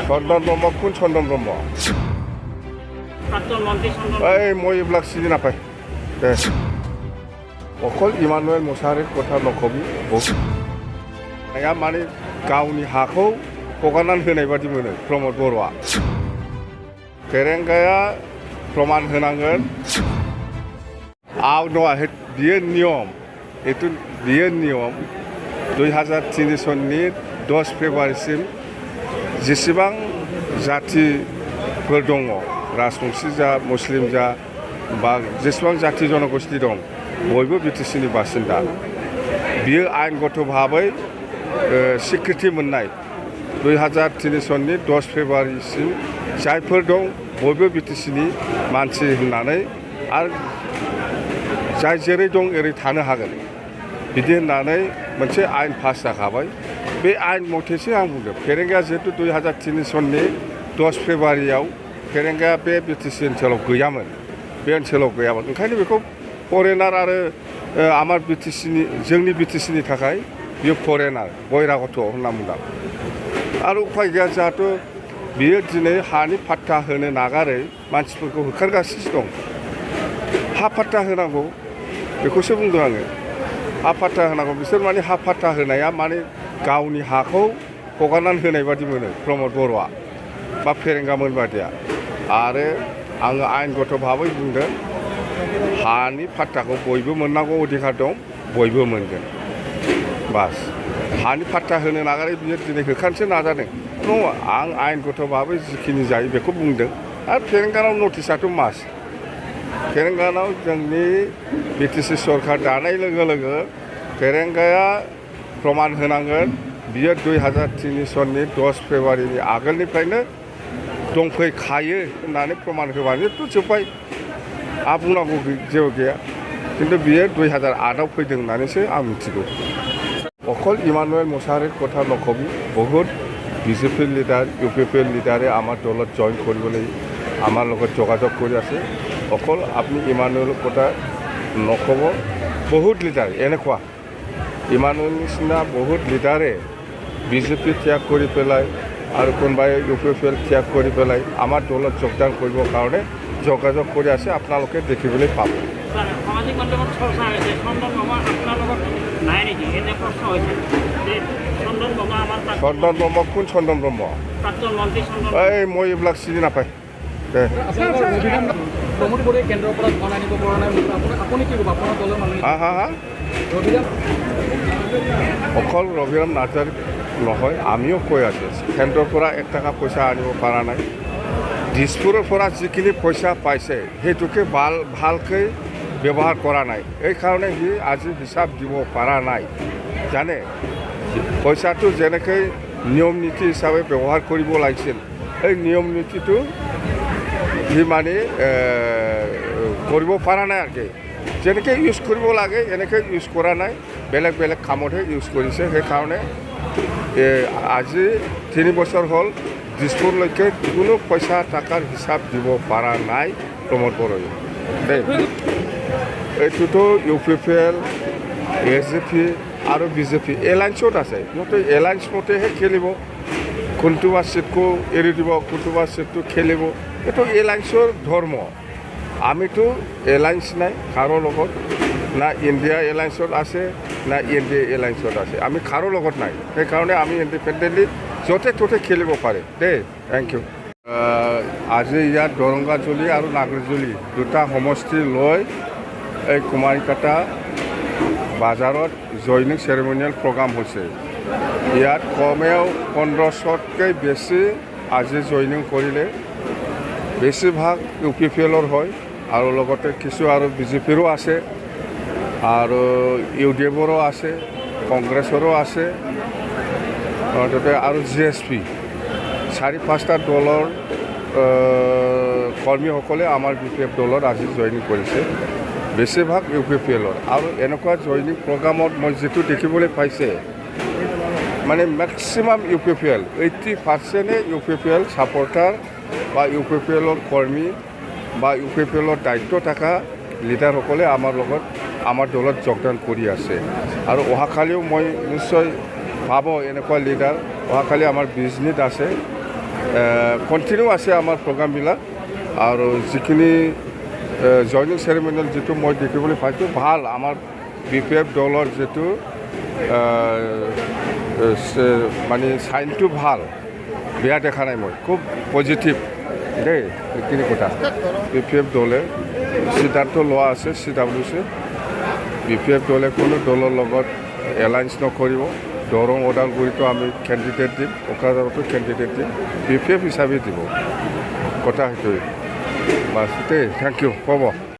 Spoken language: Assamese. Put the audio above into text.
চন্দন ব্ৰহ্ম কোন চন্দন ব্ৰহ্ম এই মই এইবিলাক চিনি নাপায় দে অকল ইমানুৱেল মুছাহাৰীৰ কথা নকবি বহুত মানে गावनि हाखौ हगारनानै होनाय बादि मोनो प्रमद बर'आ फेरेंगाया प्रमाण होनांगोन नङा बियो नियम एतु बियो नियम 2003 सननि 10 फेब्रुवारिसिम जेसेबां जातिफोर दङ राजबंशी जा मुस्लिम जा बा जेसेबां जाति जनगोष्ठी दं बयबो बिटिसिनि बासिन्दा बियो आयेनगत भाबै स्वीकृति मोननाय 2003 सननि 10 फेब्रुवारिसिम जायफोर दं बयबो बिटिसिनि मानसि होननानै आरो जाय जेरै दं एरै थानो हागोन बिदि होननानै मोनसे आयेन पास जाखाबाय बे आयेन मथेसो आं बुंदों फेरेंगाया जिहेतु 2003 सननि 10 फेब्रुवारियाव फेरेंगाया बे बिटिसि ओनसोलाव गैयामोन बे ओनसोलाव गैयामोन ओंखायनो बेखौ फरेनार आरो आमार बिटिसिनि जोंनि बिटिसिनि थाखाय बियो फरेनार बहिरागत होनना बुंदों आरो उपाय गैया जिहेतु बियो दिनै हानि पाट्टा होनो नागारै मानसिफोरखौ होखारगासिनो दं हा पाट्टा होनांगौ बेखौसो बुंदों आङो हा पाट्टा होनांगौ बिसोर माने हा पाट्टा होनाया माने गावनि हाखौ हगारनानै होनाय बादि मोनो प्रमद बर'आ बा फेरेंगामोन बादिया आरो आङो आयेनगत भाबै बुंदों हानि पाट्टाखौ बयबो मोननांगौ अधिकार दं बयबो मोनगोन बास हानि पाट्टा होनो नागारै बियो दिनै होखारनोसो नाजादों नङा आं आयेनगत भाबै जिखिनि जायो बेखौ बुंदों आरो फेरेंगानाव नटिसाथ' मास फेरेंगानाव जोंनि बिटिसि सरकार दानाय लोगो लोगो फेरेंगाया प्रमाण होनांगोन बियो 2003 सननि 10 फेब्रुवारिनि आगोलनिफ्रायनो दंफैखायो होननानै प्रमाण होबानोथ' जोब्बाय आं बुंनांगौ जेबो गैया खिन्थु बियो 2008आव फैदों होननानैसो आं मिथिगौ অকল ইমানুৱেল মুছাহাৰীৰ কথা নকবি বহুত বিজেপিৰ লিডাৰ ইউপিপিৰ লিডাৰে আমাৰ দলত জইন কৰিবলৈ আমাৰ লগত যোগাযোগ কৰি আছে অকল আপুনি ইমানুৱেলৰ কথা নক'ব বহুত লিডাৰ এনেকুৱা ইমানুৱেল নিচিনা বহুত লিডাৰে বিজেপি ত্যাগ কৰি পেলাই আৰু কোনোবাই ইউপিপিএল ত্যাগ কৰি পেলাই আমাৰ দলত যোগদান কৰিবৰ কাৰণে যোগাযোগ কৰি আছে আপোনালোকে দেখিবলৈ পাব সামাজিক মাধ্যমত চৰ্চা হৈছে চন্দন ব্ৰহ্ম আপোনাৰ লগত নাই নেকি এনে প্ৰশ্ন হৈছে যে চন্দন ব্ৰহ্ম আমাৰ চন্দন ব্ৰহ্ম কোন চন্দন ব্ৰহ্ম প্ৰাক্তন মন্ত্ৰী চন্দন এই মই এইবিলাক চিনি নাপায় দে প্ৰমোদ বড়োৱে কেন্দ্ৰৰ পৰা ধন আনিব পৰা নাই আপুনি কি ক'ব আপোনাৰ দলৰ মানুহ হা অকল ৰবিৰাম নাৰ্জাৰী নহয় আমিও কৈ আছোঁ কেন্দ্ৰৰ পৰা 1 টকা পইচা আনিব পৰা নাই দিছপুৰৰ পৰা যিখিনি পইচা পাইছে সেইটোকে ভালকৈ ব্যৱহাৰ কৰা নাই এইকাৰণে সি আজি হিচাপ দিব পৰা নাই জানে পইচাটো যেনেকৈ নিয়ম নীতি হিচাপে ব্যৱহাৰ কৰিব লাগিছিল এই নিয়ম নীতিটো সি মানে কৰিব পৰা নাই আৰু যেনেকৈ ইউজ কৰিব লাগে এনেকৈ ইউজ কৰা নাই বেলেগ বেলেগ কামতহে ইউজ কৰিছে সেইকাৰণে আজি 3 বছৰ হ'ল দিছপুৰলৈকে কোনো পইচা টাকাৰ হিচাপ দিব পৰা নাই প্ৰমোদ বড়োৱে দেই এইটোতো ইউপিপিএল এছডিপি আৰু বিজেপি এলায়েন্সত আছে সিহঁতে এলায়েন্স মতেহে খেলিব কোনটোবা ছিটকো এৰি দিব কোনটোবা ছিটটো খেলিব এইটো এলায়েন্সৰ ধৰ্ম আমিতো এলায়েন্স নাই কাৰো লগত না ইণ্ডিয়া এলায়েন্সত আছে না ইণ্ডিয়া এলায়েন্সত আছে আমি কাৰো লগত নাই সেইকাৰণে আমি ইণ্ডিপেণ্ডেণ্টলি য'তে ত'তে খেলিব পাৰে দেই থেংক ইউ আজি ইয়াত দৰংগাজুলি আৰু নাগৰজুলি দুটা সমষ্টি লৈ এই কুমাৰীকাটা বাজাৰত জইনিং চেৰেমনিয়েল প্ৰগ্ৰাম হৈছে ইয়াত কমেও 1500তকৈ বেছি আজি জইনিং কৰিলে বেছিভাগ ইউপিপিএলৰ হয় আৰু লগতে কিছু আৰু বিজেপিৰো আছে আৰু ইউডিএফৰো আছে কংগ্ৰেছৰো আছে তাতে আৰু জিএছপি 4-5টা দলৰ কৰ্মীসকলে আমাৰ বিপিএফ দলত আজি জইনিং কৰিছে বেছিভাগ ইউপিপিএলৰ আৰু এনেকুৱা জইনিং প্ৰগ্ৰামত মই যিটো দেখিবলৈ পাইছে মানে মেক্সিমাম ইউপিপিএল 80%য়ে ইউপিপিএল ছাপৰ্টাৰ বা ইউপিপিএলৰ কৰ্মী বা ইউপিপিএলৰ দায়িত্ব থকা লিডাৰসকলে আমাৰ দলত যোগদান কৰি আছে আৰু অহাকালিও মই নিশ্চয় পাব এনেকুৱা লিডাৰ অহাকালি আমাৰ বিজনীত আছে কণ্টিনিউ আছে আমাৰ প্ৰগ্ৰামবিলাক আৰু যিখিনি জইনিং চেৰিমনিয়েল যিটো মই দেখিবলৈ পাইছোঁ ভাল আমাৰ BPF দলৰ যিটো মানে চাইনটো ভাল বেয়া দেখা নাই মই খুব পজিটিভ দেই এইখিনি কথা BPF দলে সিদ্ধান্ত লোৱা আছে CWC BPF দলে কোনো দলৰ লগত এলায়েন্স নকৰিব দৰং ওদালগুৰিতো আমি কেণ্ডিডেট দিম কোকৰাঝাৰতো কেণ্ডিডেট দিম BPF হিচাপে দিব কথা সেইটোৱে বাছ দেই থেংক ইউ হ'ব